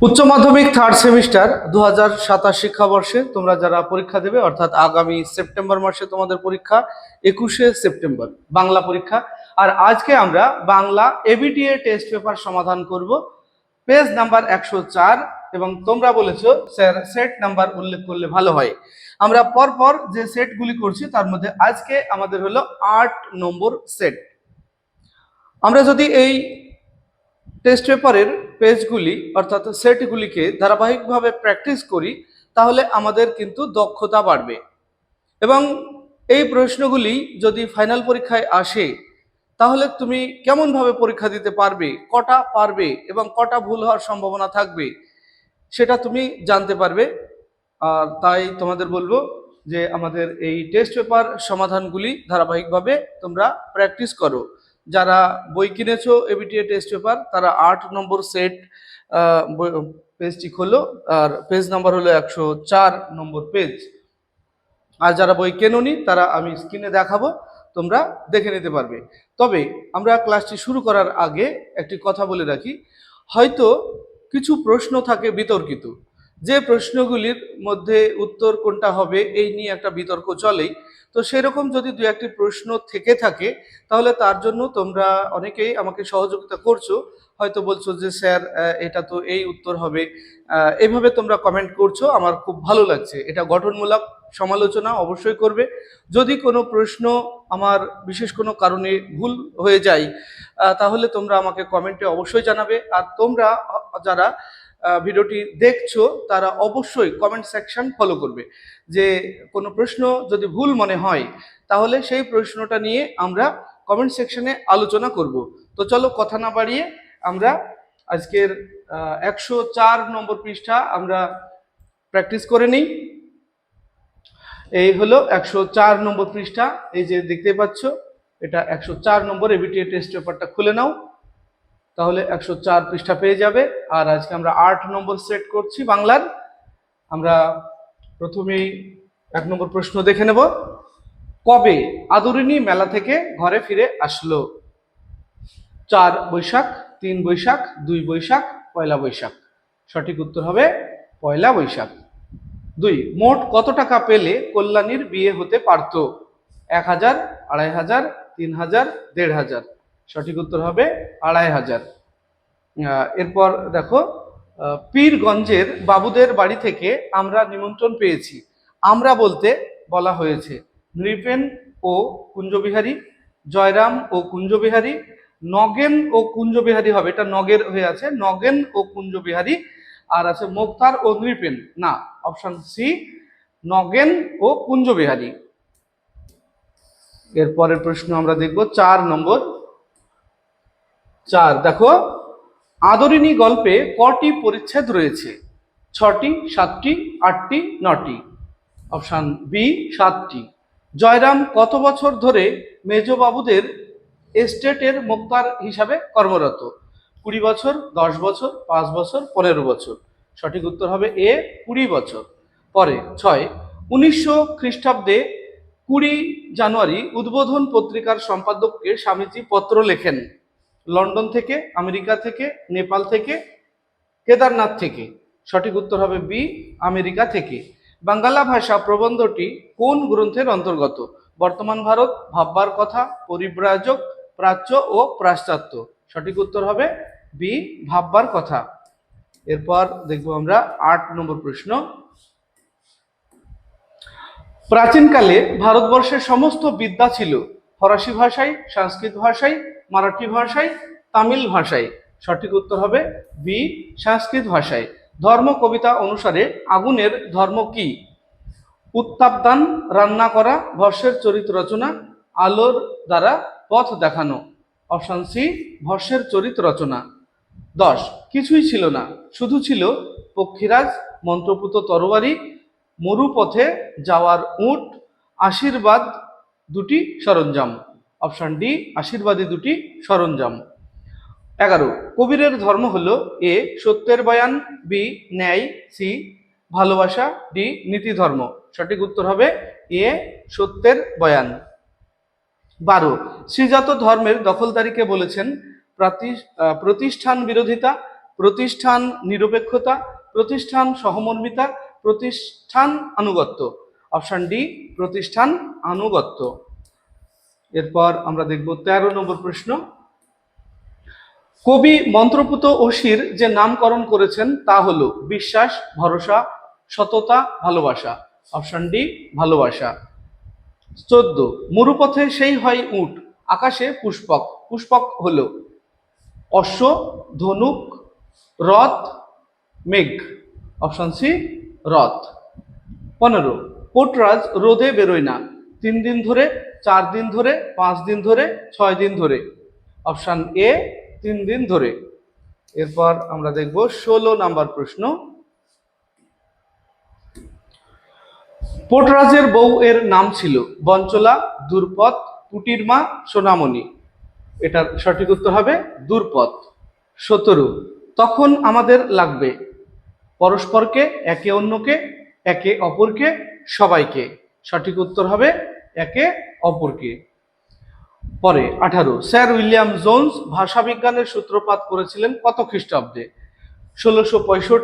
উচ্চ মাধ্যমিক third semester 2027 শিক্ষাবর্ষে তোমরা যারা পরীক্ষা দেবে, অর্থাৎ আগামী সেপ্টেম্বর মাসে তোমাদের পরীক্ষা, 21শে সেপ্টেম্বর বাংলা পরীক্ষা। আর আজকে আমরা বাংলা এবিটিএ টেস্ট পেপার সমাধান করব, পেজ নাম্বার 104। এবং তোমরা বলেছো স্যার সেট নাম্বার উল্লেখ করলে ভালো হয়। আমরা পরপর যে সেটগুলি করছি তার মধ্যে আজকে আমাদের হলো 8 নম্বর সেট। আমরা যদি এই টেস্ট পেপারের পেজগুলি অর্থাৎ সেটগুলিকে ধারাবাহিকভাবে প্র্যাকটিস করি তাহলে আমাদের কিন্তু দক্ষতা বাড়বে। এবং এই প্রশ্নগুলি যদি ফাইনাল পরীক্ষায় আসে তাহলে তুমি কেমনভাবে পরীক্ষা দিতে পারবে, কটা পারবে এবং কটা ভুল হওয়ার সম্ভাবনা থাকবে সেটা তুমি জানতে পারবে। আর তাই তোমাদের বলবো যে আমাদের এই টেস্ট পেপার সমাধানগুলি ধারাবাহিকভাবে তোমরা প্র্যাকটিস করো। যারা বই কিনেছো এবিটিএ টেস্ট পেপার তারা 8 নম্বর সেট পেজটি খোলো, আর পেজ নাম্বার হলো 104 নম্বর পেজ। আর যারা বই কেনোনি তারা আমি স্ক্রিনে দেখাবো, তোমরা দেখে নিতে পারবে। তবে আমরা ক্লাসটি শুরু করার আগে একটি কথা বলে রাখি, হয়তো কিছু প্রশ্ন থাকে বিতর্কিত, যে প্রশ্নগুলির মধ্যে উত্তর কোনটা হবে এই নিয়ে একটা বিতর্ক চলেই। তো সেরকম যদি দু একটি প্রশ্ন থেকে থাকে তাহলে তার জন্য তোমরা অনেকেই আমাকে সহযোগিতা করছো, হয়তো বলছো যে স্যার এটা তো এই উত্তর হবে, এইভাবে তোমরা কমেন্ট করছো, আমার খুব ভালো লাগছে। এটা গঠনমূলক সমালোচনা অবশ্যই করবে। যদি কোনো প্রশ্ন আমার বিশেষ কোনো কারণে ভুল হয়ে যায় তাহলে তোমরা আমাকে কমেন্টে অবশ্যই জানাবে। আর তোমরা যারা ভিডিওটি দেখছো তারা অবশ্যই কমেন্ট সেকশন ফলো করবে, যে কোনো প্রশ্ন যদি ভুল মনে হয় তাহলে সেই প্রশ্নটা নিয়ে আমরা কমেন্ট সেকশনে আলোচনা করব। তো চলো কথা না বাড়িয়ে আমরা আজকের 104 নম্বর পৃষ্ঠা আমরা প্র্যাকটিস করে নিই। এই হলো 104 নম্বর পৃষ্ঠা, এই যে দেখতে পাচ্ছ এটা 104 নম্বর এবিটিএ টেস্ট পেপারটা খুলে নাও, তাহলে 104 পৃষ্ঠা পেয়ে যাবে। আর আজকে আমরা 8 নম্বর সেট করছি বাংলার। আমরা প্রথমেই 1 নম্বর প্রশ্ন দেখে নেব। কবে আদরিনী মেলা থেকে ঘরে ফিরে আসলো? 4 বৈশাখ, 3 বৈশাখ, 2 বৈশাখ, পয়লা বৈশাখ। সঠিক উত্তর হবে পয়লা বৈশাখ। 2, মোট কত টাকা পেলে কল্যাণীর বিয়ে হতে পারত? 1000, 2500, 3000, 1500। সঠিক উত্তর হবে 2500। এরপর দেখো, পীরগঞ্জের বাবুদের বাড়ি থেকে আমরা নিমন্ত্রণ পেয়েছি। আমরা বলতে বলা হয়েছে নৃপেন ও কুঞ্জবিহারী, জয়রাম ও কুঞ্জবিহারী, নগেন ও কুঞ্জবিহারী হবে, এটা নগের হয়ে আছে, নগেন ও কুঞ্জবিহারী। আর আছে মোক্তার ও নৃপেন, না, অপশন সি নগেন ও কুঞ্জবিহারী। এরপরের প্রশ্ন আমরা দেখব 4 নম্বর। 4 দেখো, আদরিনী গল্পে কটি পরিচ্ছেদ রয়েছে? 6টি, 7টি, 8টি, 9টি। অপশন বি 7টি। জয়রাম কত বছর ধরে মেজবাবুদের এস্টেটের মোক্তার হিসাবে কর্মরত? 20 বছর, 10 বছর, 5 বছর, 15 বছর। সঠিক উত্তর হবে এ 20 বছর। পরে 6, 1900 খ্রিস্টাব্দে 20 জানুয়ারি উদ্বোধন পত্রিকার সম্পাদককে স্বামীজি পত্র লেখেন। লন্ডন থেকে, আমেরিকা থেকে, নেপাল থেকে, কেদারনাথ থেকে। সঠিক উত্তর হবে বি আমেরিকা থেকে। বাংলা ভাষা প্রবন্ধটি কোন গ্রন্থের অন্তর্গত? বর্তমান ভারত, ভাববার কথা, পরিব্রাজক, প্রাচ্য ও পাশ্চাত্য। সঠিক উত্তর হবে বি ভাববার কথা। এরপর দেখব আমরা 8 নম্বর প্রশ্ন। প্রাচীনকালে ভারতবর্ষের সমস্ত বিদ্যা ছিল ফরাসি ভাষায়, সংস্কৃত ভাষায়, মারাঠি ভাষায়, তামিল ভাষায়। সঠিক উত্তর হবে বি সংস্কৃত ভাষায়। ধর্ম কবিতা অনুসারে আগুনের ধর্ম কি? উত্তাপদান, রান্না করা, ভস্যের চরিত রচনা, আলোর দ্বারা পথ দেখানো। অপশন সি ভস্যের চরিত রচনা। 10, কিছুই ছিল না, শুধু ছিল পক্ষীরাজ, মন্ত্রপুত তরবারি, মরুপথে যাওয়ার উট, আশীর্বাদ দুটি সরঞ্জাম। অপশন ডি আশীর্বাদী দুটি সরঞ্জাম। 11, কবিরের ধর্ম হলো এ সত্যের বয়ান, বি ন্যায়, সি ভালোবাসা, ডি নীতি ধর্ম। সঠিক উত্তর হবে এ সত্যের বয়ান। 12, শ্রীজাত ধর্মের দখলদারিকে বলেছেন প্রতিষ্ঠান বিরোধিতা, প্রতিষ্ঠান নিরপেক্ষতা, প্রতিষ্ঠান সহমর্মিতা, প্রতিষ্ঠান আনুগত্য। অপশন ডি প্রতিষ্ঠান আনুগত্য। এরপর আমরা দেখব 13 নম্বর প্রশ্ন। কবি মন্ত্রপুত অসির যে নামকরণ করেছেন তা হলো বিশ্বাস, ভরসা, সততা, ভালোবাসা। অপশন ডি ভালোবাসা। 14 মরুপথে সেই হয় উট, আকাশে পুষ্পক। পুষ্পক হলো অশ্ব, ধনুক, রথ, মেঘ। অপশন সি রথ। 15 পোটরাজ রোদে বেরোয় না, 3 দিন ধরে, 4 দিন ধরে, 5 দিন ধরে, 6 দিন ধরে। অপশন এ 3 দিন ধরে। এরপর আমরা দেখব 16 নাম্বার প্রশ্ন। পোটরাজের বউ এর নাম ছিল বঞ্চলা, দুর্পদ, পুটির মা, সোনামণি। এটার সঠিক উত্তর হবে দুর্পদ। 17 তখন আমাদের লাগবে পরস্পরকে, একে অন্যকে, একে অপরকে, সবাইকে। সঠিক উত্তর হবে একে অপরকে। পরে 18 স্যার উইলিয়াম জোন্স ভাষাবিজ্ঞানের সূত্রপাত করেছিলেন কত খ্রিস্টাব্দে? 1656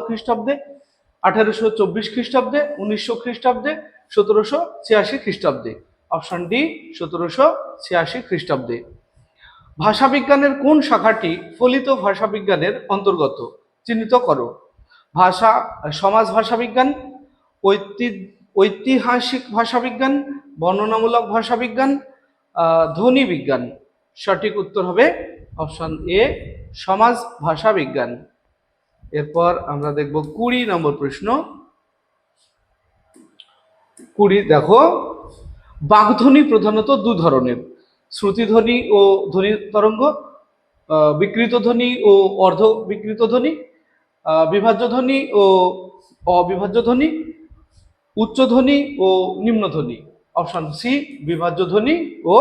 খ্রিস্টাব্দে, 1824 খ্রিস্টাব্দে, 1900 খ্রিস্টাব্দে, 1786 খ্রিস্টাব্দে। অপশন ডি 1786 খ্রিস্টাব্দে। ভাষাবিজ্ঞানের কোন শাখাটি ফলিত ভাষাবিজ্ঞানের অন্তর্গত? চিহ্নিত করো। ভাষা সমাজ ভাষাবিজ্ঞান, ঐতিহাসিক ভাষাবিজ্ঞান, বর্ণনামূলক ভাষাবিজ্ঞান, ধ্বনি বিজ্ঞান। সঠিক উত্তর হবে অপশন এ সমাজ ভাষাবিজ্ঞান। এরপর আমরা দেখব 20 নম্বর প্রশ্ন। 20 দেখো, বাগধ্বনি প্রধানত দু ধরনের, শ্রুতিধ্বনি ও ধ্বনি তরঙ্গ, বিকৃত ধ্বনি ও অর্ধ বিকৃত ধ্বনি, বিভাজ্য ধ্বনি ও অবিভাজ্য ধ্বনি, উচ্চ ধ্বনি ও নিম্ন ধ্বনি। অপশন সি বিভাজ্য ধ্বনি ও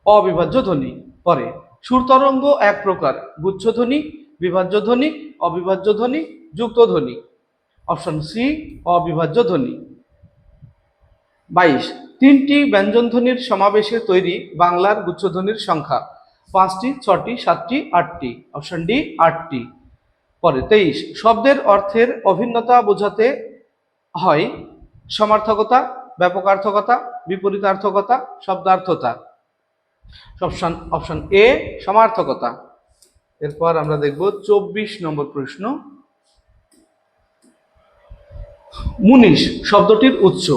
অবিভাজ্য ধ্বনি। পরে সুর তরঙ্গ এক প্রকার, গুচ্ছ ধ্বনি, বিভাজ্য ধ্বনি, অবিভাজ্য ধ্বনি, যুক্ত ধ্বনি। অপশন সি অবিভাজ্য ধ্বনি। 22 3টি ব্যঞ্জনধ্বনির সমাবেশে তৈরি বাংলার গুচ্ছধ্বনির সংখ্যা? 5টি, 6টি, 7টি, 8টি। অপশন ডি 8টি। পরে 23 শব্দের অর্থের অভিন্নতা বোঝাতে হয় সমার্থকতা, ব্যাপকার্থকতা, বিপরীতার্থকতা, শব্দার্থতা। Option A সমার্থকতা। এরপর আমরা দেখব 24 নম্বর প্রশ্ন। মুনিশ শব্দটির উৎস?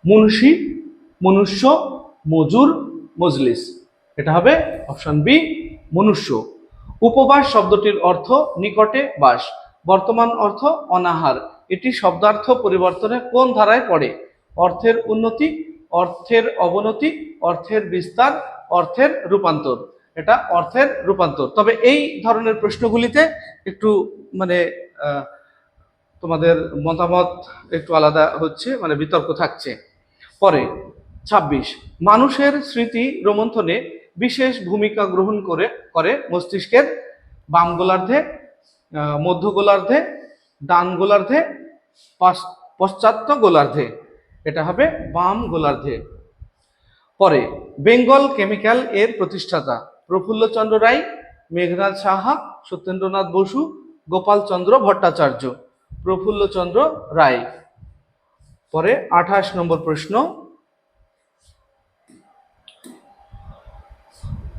মুন্সি, মনুষ্য, মজুর, মজলিস। এটা হবে অপশন বি মনুষ্য। উপবাস শব্দটির অর্থ নিকটে বাস, বর্তমান অর্থ অনাহার। এটি শব্দার্থ পরিবর্তনে কোন ধারায় পড়ে? অর্থের উন্নতি, অর্থের অবনতি, অর্থের বিস্তার, অর্থের রূপান্তর। এটা অর্থের রূপান্তর। তবে এই ধরনের প্রশ্নগুলিতে একটু মানে তোমাদের মতামত একটু আলাদা হচ্ছে, মানে বিতর্ক থাকছে। পরে 26 মানুষের স্মৃতি রোমন্থনে বিশেষ ভূমিকা গ্রহণ করে মস্তিষ্কের বাম গোলার্ধে, মধ্য গোলার্ধে, ডান গোলার্ধে, পশ্চাৎ গোলার্ধে। এটা হবে বাম গোলার্ধে। পরে বেঙ্গল কেমিক্যাল এর প্রতিষ্ঠাতা? প্রফুল্লচন্দ্র রায়, মেঘনাদ সাহা, সত্যেন্দ্রনাথ বসু, গোপাল চন্দ্র ভট্টাচার্য। প্রফুল্লচন্দ্র রায়। পরে 28 নম্বর প্রশ্ন।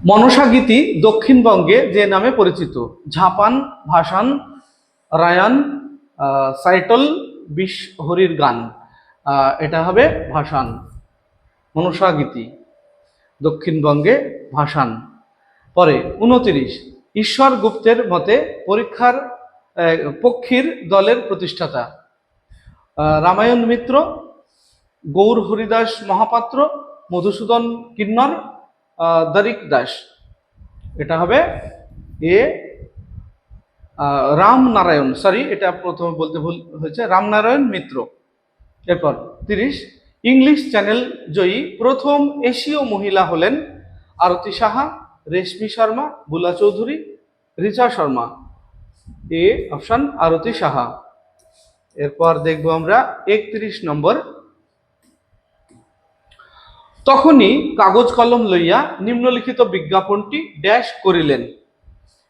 মনসা গীতি দক্ষিণবঙ্গে যে নামে পরিচিত? ঝাপান, ভাসান, রায়ান, সাইটল, বিশ হরির গান। এটা হবে ভাসান। মনসা গীতি দক্ষিণবঙ্গে ভাসান। পরে 29 ঈশ্বর গুপ্তের মতে পক্ষীর দলের প্রতিষ্ঠাতা? রামায়ণ মিত্র, গৌর হরিদাস মহাপাত্র, মধুসূদন কিন্নর, দারিক দাস। এটা হবে এ রামনারায়ণ, সরি এটা প্রথমে বলতে ভুল হয়েছে, রামনারায়ণ মিত্র। এরপর 30 ইংলিশ চ্যানেল জয়ী প্রথম এশীয় মহিলা হলেন? আরতি সাহা, রেশমি শর্মা, বুলা চৌধুরী, রিচা শর্মা। এ অপশন আরতি সাহা। এরপর দেখব আমরা 31 নম্বর। তখনই কাগজ কলম লইয়া নিম্নলিখিত বিজ্ঞাপনটি ড্যাশ করিলেন?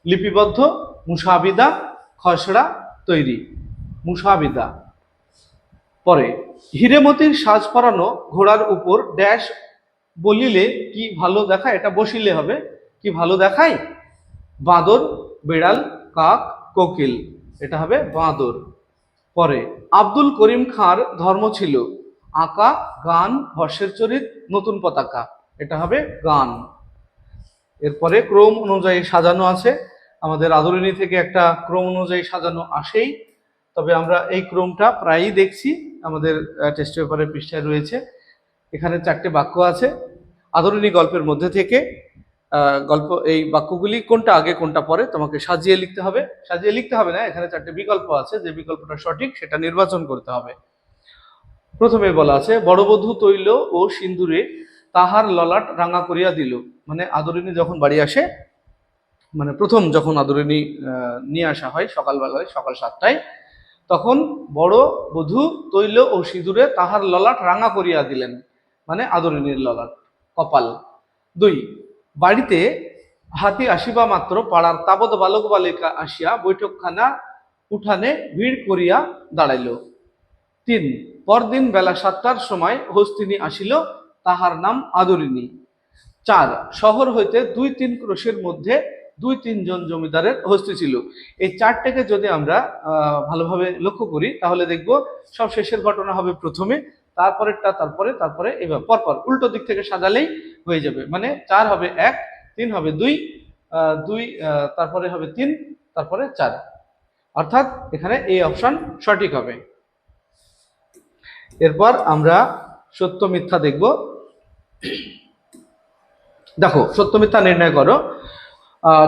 লিপিবদ্ধ, মুসাবিদা, খসড়া, তৈরি। মুসাবিদা। পরে হীরেমতির সাজ পরানো ঘোড়ার উপর ড্যাশ বলিলে কি ভালো দেখায়, এটা বসিলে হবে, কি ভালো দেখায়, বাঁদর, বিড়াল, কাক, কোকিল, এটা হবে বাঁদর। পরে আব্দুল করিম খাঁর ধর্ম ছিল আঁকা, গান, হর্ষের চরিত, নতুন পতাকা, এটা হবে গান। এরপরে ক্রম অনুযায়ী সাজানো আছে, আমাদের আদরিণী থেকে একটা ক্রম অনুযায়ী সাজানো আসেই, তবে আমরা এই ক্রমটা প্রায়ই দেখছি, আমাদের টেস্ট পেপারের পৃষ্ঠায় রয়েছে। এখানে 4টে বাক্য আছে আদরিণী গল্পের মধ্যে থেকে। গল্প এই বাক্যগুলি কোনটা আগে কোনটা পরে তোমাকে সাজিয়ে লিখতে হবে। সাজিয়ে লিখতে হবে না, এখানে 4টে বিকল্প আছে, যে বিকল্পটা সঠিক সেটা নির্বাচন করতে হবে। প্রথমে বলা আছে, বড়বধূ তৈল ও সিন্দুরে তাহার ললাট রাঙা করিয়া দিল। মানে আদরিণী যখন বাড়ি আসে, মানে প্রথম যখন আদরিণী নিয়ে আসা হয় সকালবেলায়, সকাল 7টায়, তখন বড় বধূ তৈল ও সিঁদুরে তাহার ললাট রাঙা করিয়া দিলেন, মানে আদরিণীর ললাট, কপাল। 2, বাড়িতে হাতি আসিবা মাত্র পাড়ার তাবৎ বালক বালিকা আসিয়া বৈঠকখানা উঠানে ভিড় করিয়া দাঁড়াইল। 3, পরদিন বেলা 7টার সময় হস্তিনী আসিল, তাহার নাম আদরিণী। 4, শহর হইতে 2-3 ক্রোশের মধ্যে 2-3 জন জমিদারের হস্তি ছিল। এই 4টাকে যদি আমরা ভালোভাবে লক্ষ্য করি তাহলে দেখব সব শেষের ঘটনা হবে প্রথমে, তারপরেরটা তারপরে এবার পরপর উল্টো দিক থেকে সাজালেই হয়ে যাবে। মানে 4 হবে 1, 3 হবে 2, 2 তারপরে হবে 3, তারপরে 4, অর্থাৎ এখানে এই অপশন সঠিক হবে। এরপর আমরা সত্য মিথ্যা দেখব। দেখো, সত্য মিথ্যা নির্ণয় করো।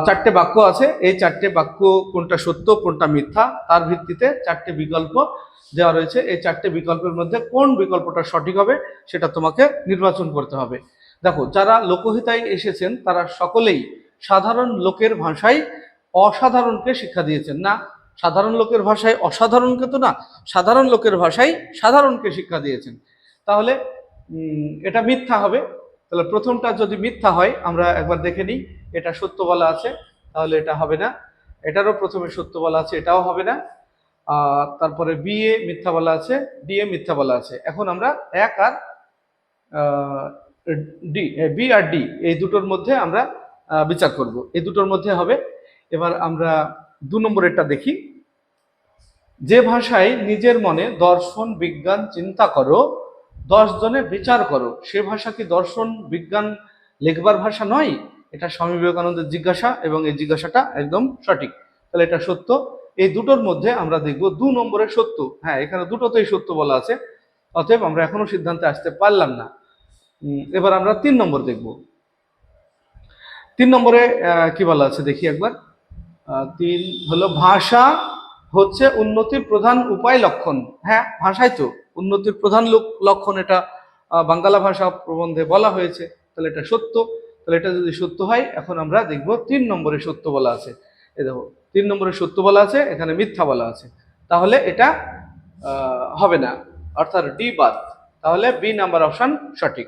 4টে বাক্য আছে, এই 4টে বাক্য কোনটা সত্য কোনটা মিথ্যা তার ভিত্তিতে 4টে বিকল্প দেওয়া রয়েছে। এই 4টে বিকল্পের মধ্যে কোন বিকল্পটা সঠিক হবে সেটা তোমাকে নির্বাচন করতে হবে। দেখো, যারা লোকহিতায় এসেছেন তারা সকলেই সাধারণ লোকের ভাষায় অসাধারণকে শিক্ষা দিয়েছেন। না, সাধারণ লোকের ভাষায় অসাধারণকে তো না, সাধারণ লোকের ভাষায় সাধারণকে শিক্ষা দিয়েছেন। তাহলে এটা মিথ্যা হবে। তাহলে প্রথমটা যদি মিথ্যা হয় আমরা একবার দেখে নিই, এটা সত্য বলা আছে, তাহলে এটা হবে না। এটারও প্রথমে সত্য বলা আছে, এটাও হবে না। তারপরে বি এ মিথ্যা বলা আছে, ডি এ মিথ্যা বলা আছে। এখন আমরা 1 আর ডি, বি আর ডি এই দুটোর মধ্যে আমরা বিচার করব, এই দুটোর মধ্যে হবে। এবার আমরা 2 নম্বরেরটা দেখি, যে ভাষায় নিজের মনে দর্শন বিজ্ঞান চিন্তা করো, 10 জনে বিচার করো, সে ভাষা কি দর্শন বিজ্ঞান লেখবার ভাষা নয়? এটা স্বামী বিবেকানন্দের জিজ্ঞাসা এবং এই জিজ্ঞাসাটা একদম সঠিক। তাহলে এটা সত্য। এই দুটোর মধ্যে আমরা দেখব 2 নম্বরের সত্য। হ্যাঁ, এখানে দুটোতেই সত্য বলা আছে, অতএব আমরা এখনো সিদ্ধান্তে আসতে পারলাম না। এবার আমরা 3 নম্বর দেখব। 3 নম্বরে কি বলা আছে দেখি একবার। 3 হলো, ভাষা হচ্ছে উন্নতির প্রধান উপায় লক্ষণ। হ্যাঁ, ভাষাই তো উন্নতির প্রধান লক্ষণ, এটা বাংলা ভাষা প্রবন্ধে বলা হয়েছে, তাহলে এটা সত্য। তাহলে এটা যদি সত্য হয়, এখন আমরা দেখব 3 নম্বরে সত্য বলা আছে। এই দেখো, 3 নম্বরে সত্য বলা আছে, এখানে মিথ্যা বলা আছে, তাহলে এটা হবে না, অর্থাৎ ডি বাদ। তাহলে বি নাম্বার অপশন সঠিক।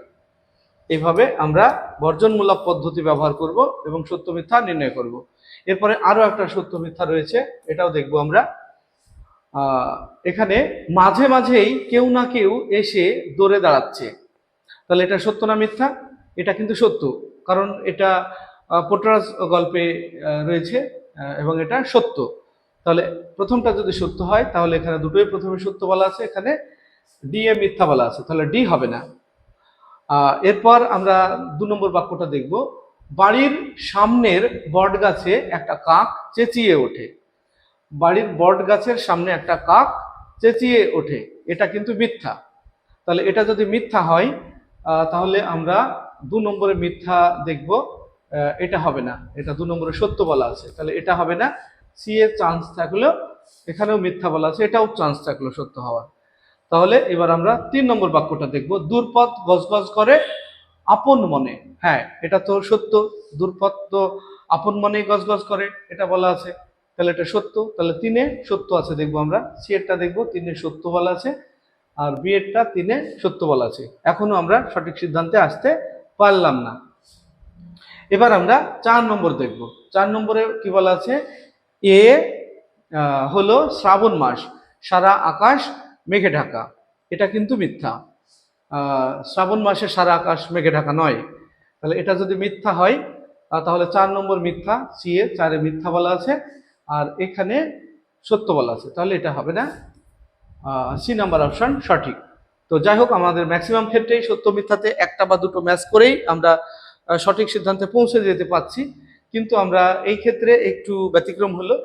এইভাবে আমরা বর্জনমূলক পদ্ধতি ব্যবহার করব এবং সত্য মিথ্যা নির্ণয় করব। এরপরে আরো একটা সত্য মিথ্যা রয়েছে, এটাও দেখব আমরা। এখানে মাঝে মাঝেই কেউ না কেউ এসে দৌড়ে দাঁড়াচ্ছে, তাহলে এটা সত্য না মিথ্যা? এটা কিন্তু সত্য, কারণ এটা পোটরাস গল্পে রয়েছে এবং এটা সত্য। তাহলে প্রথমটা যদি সত্য হয় তাহলে এখানে দুটোই প্রথমে সত্য বলা আছে, এখানে ডি এ মিথ্যা বলা আছে, তাহলে ডি হবে না। এরপর আমরা 2 নম্বর বাক্যটা দেখব, বাড়ির সামনের বট গাছে একটা কাক চেঁচিয়ে ওঠে। বাড়ির বট গাছের সামনে একটা কাক চেঁচিয়ে ওঠে, এটা কিন্তু মিথ্যা। তাহলে এটা যদি মিথ্যা হয় তাহলে আমরা 2 নম্বরে মিথ্যা দেখব, এটা হবে না, এটা 2 নম্বরে সত্য বলা আছে, তাহলে এটা হবে না। সি এর চান্স থাকলেও এখানেও মিথ্যা বলা আছে, এটাও চান্স থাকলো সত্য হওয়ার। তাহলে এবার আমরা 3 নম্বর বাক্যটা দেখব, দূরপথ গজগজ করে আপন মনে। হ্যাঁ, এটা তো সত্য, দূরপথ তো আপন মনেই গজগজ করে, এটা বলা আছে, তাহলে এটা সত্য। তাহলে 3-এ সত্য আছে দেখবো আমরা, সি এরটা দেখবো 3-এ সত্য বলা আছে, আর বি এরটা 3-এ সত্য বলা আছে। এখনো আমরা সঠিক সিদ্ধান্তে আসতে পারলাম না। এবার আমরা 4 নম্বর দেখব। 4 নম্বরে কি বলা আছে, এ হলো শ্রাবণ মাস, সারা আকাশ মেঘে ঢাকা। এটা কিন্তু মিথ্যা। শ্রাবণ মাসে সারা আকাশ মেঘে ঢাকা নয়। তাহলে এটা যদি মিথ্যা হয় তাহলে 4 নম্বর মিথ্যা, সি এ 4-এ মিথ্যা বলা আছে, আর এখানে সত্য বলা আছে, তাহলে এটা হবে না, সি নাম্বার অপশন সঠিক। তো যাই হোক, আমাদের ম্যাক্সিমাম ক্ষেত্রেই সত্য মিথ্যাতে একটা বা দুটো ম্যাচ করেই আমরা সঠিক সিদ্ধান্তে পৌঁছে যেতে পারছি, কিন্তু আমরা এই ক্ষেত্রে একটু ব্যতিক্রম হলো।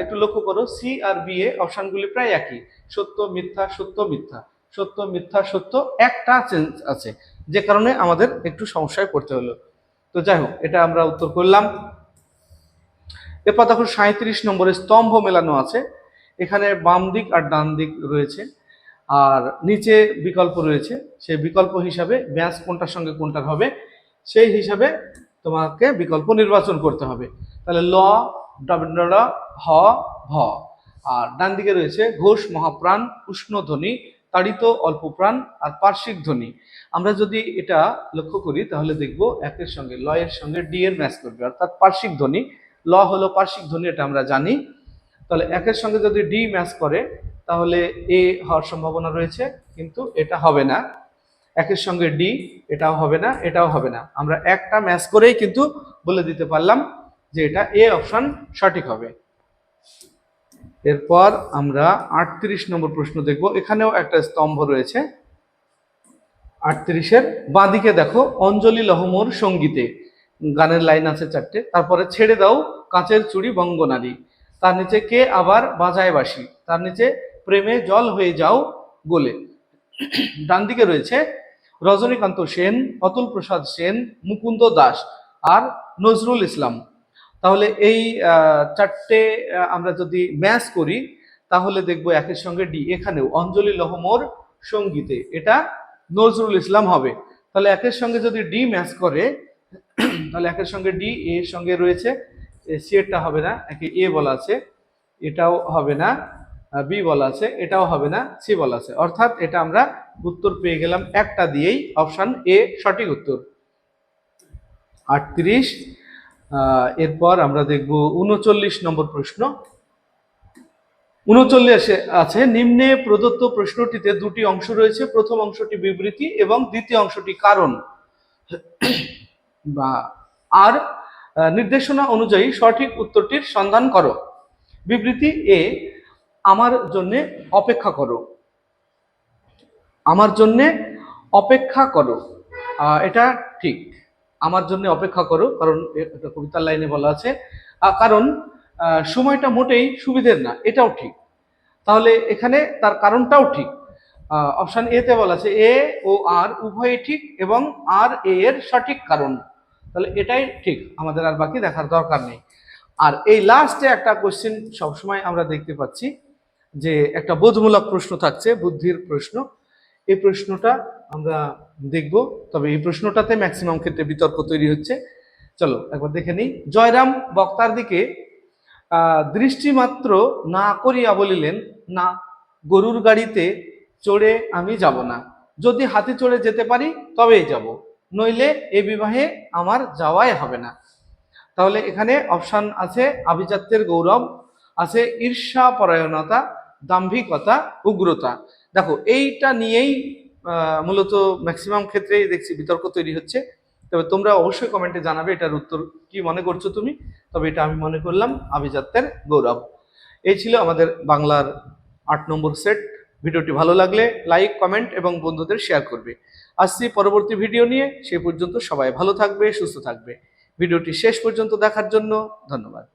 একটু লক্ষ্য করো, সি আর বি এ অপশনগুলি প্রায় একই, সত্য মিথ্যা সত্য মিথ্যা, সত্য মিথ্যা সত্য, একটা চেঞ্জ আছে, যে কারণে আমাদের একটু সমস্যায় পড়তে হলো। তো যাই হোক, এটা আমরা উত্তর করলাম। এরপর দেখো 37 নম্বরে স্তম্ভ মেলানো আছে, এখানে বাম দিক আর ডান দিক রয়েছে, আর নিচে বিকল্প রয়েছে, সেই বিকল্প হিসাবে ম্যাচ কোনটার সঙ্গে কোনটার হবে সেই হিসাবে তোমাকে বিকল্প নির্বাচন করতে হবে। তাহলে ল, ডব্ল, হ, ভ, আর ডান দিকে রয়েছে ঘোষ মহাপ্রাণ, উষ্ণ ধ্বনি, তাড়িত অল্প প্রাণ, আর পার্শ্বিক ধ্বনি। আমরা যদি এটা লক্ষ্য করি তাহলে দেখব একের সঙ্গে ল এর সঙ্গে ডি এর ম্যাচ করবে, অর্থাৎ পার্শ্বিক ধ্বনি। ল হলো পার্শ্বিক ধ্বনি, এটা আমরা জানি। তাহলে একের সঙ্গে যদি ডি ম্যাচ করে তাহলে এ হওয়ার সম্ভাবনা রয়েছে, কিন্তু এটা হবে না। একের সঙ্গে ডি, এটাও হবে না, এটাও হবে না। আমরা একটা ম্যাচ করেই কিন্তু বলে দিতে পারলাম যে এটা এ অপশন সঠিক হবে। এরপর আমরা 38 নম্বর প্রশ্ন দেখব। এখানেও একটা স্তম্ভ রয়েছে। 38-এর বাঁদিকে দেখো, অঞ্জলি লহমোর সঙ্গীতে, গানের লাইন আছে 4টে। তারপরে ছেড়ে দাও কাঁচের চুড়ি বঙ্গনারী, তার নিচে কে আবার বাজায় বাঁশি, তার নিচে প্রেমে জল হয়ে যাও গোলে। ডান দিকে রয়েছে রজনীকান্ত সেন, অতুল প্রসাদ সেন, মুকুন্দ দাস, আর নজরুল ইসলাম। তাহলে এই 4টে আমরা যদি ম্যাচ করি তাহলে দেখবো একের সঙ্গে ডি, এখানেও অঞ্জলি লহমোর সঙ্গীতে, এটা নজরুল ইসলাম হবে। তাহলে একের সঙ্গে যদি ডি ম্যাচ করে তাহলে একের সঙ্গে ডি, এর সঙ্গে রয়েছে সি, এরটা হবে না, একে এ বলা আছে, এটাও হবে না, বি বলা আছে, এটাও হবে না, সি বলা আছে, অর্থাৎ এটা আমরা উত্তর পেয়ে গেলাম একটা দিয়েই, অপশন এ সঠিক উত্তর। 38। এরপর আমরা দেখব 39 নম্বর প্রশ্ন। 39 আছে, নিম্নে প্রদত্ত প্রশ্নটিতে দুটি অংশ রয়েছে, প্রথম অংশটি বিবৃতি এবং দ্বিতীয় অংশটি কারণ বা আর নির্দেশনা অনুযায়ী সঠিক উত্তরটির সন্ধান করো। বিবৃতি এ, আমার জন্য অপেক্ষা করো, আমার জন্য অপেক্ষা করো, এটা ঠিক, আমার জন্য অপেক্ষা করো, কারণ এটা কবিতার লাইনে বলা আছে, কারণ সময়টা মোটেই সুবিধের না, এটাও ঠিক। তাহলে এখানে তার কারণটাও ঠিক। অপশন এ তে বলা আছে এ ও আর উভয়ই ঠিক এবং আর এ এর সঠিক কারণ, তাহলে এটাই ঠিক, আমাদের আর বাকি দেখার দরকার নেই। আর এই লাস্টে একটা কোশ্চেন সবসময় আমরা দেখতে পাচ্ছি যে একটা বোধমূলক প্রশ্ন থাকছে, বুদ্ধির প্রশ্ন। এই প্রশ্নটা আমরা দেখব, তবে এই প্রশ্নটাতে ম্যাক্সিমাম ক্ষেত্রে বিতর্ক তৈরি হচ্ছে। চলো একবার দেখে নিই। জয়রাম বক্তার দিকে দৃষ্টিমাত্র না করিয়া বলিলেন, না, গরুর গাড়িতে চড়ে আমি যাব না, যদি হাতি চড়ে যেতে পারি তবেই যাব, নইলে এ বিবাহে আমার যাওয়াই হবে না। তাহলে এখানে অপশন আছে আভিজাত্যের গৌরব, আছে ঈর্ষা পরায়ণতা, দাম্ভিকতা, উগ্রতা। দেখো এইটা নিয়েই মূলত ম্যাক্সিমাম ক্ষেত্রেই দেখছি বিতর্ক তৈরি হচ্ছে। তবে তোমরা অবশ্যই কমেন্টে জানাবে এটার উত্তর কি মনে করছো তুমি। তবে এটা আমি মনে করলাম আভিজাত্যের গৌরব। এই ছিল আমাদের বাংলার 8 নম্বর সেট। ভিডিওটি ভালো লাগলে লাইক, কমেন্ট এবং বন্ধুদের শেয়ার করবে। আসছি পরবর্তী ভিডিও নিয়ে, সে পর্যন্ত সবাই ভালো থাকবে, সুস্থ থাকবে। ভিডিওটি শেষ পর্যন্ত দেখার জন্য ধন্যবাদ।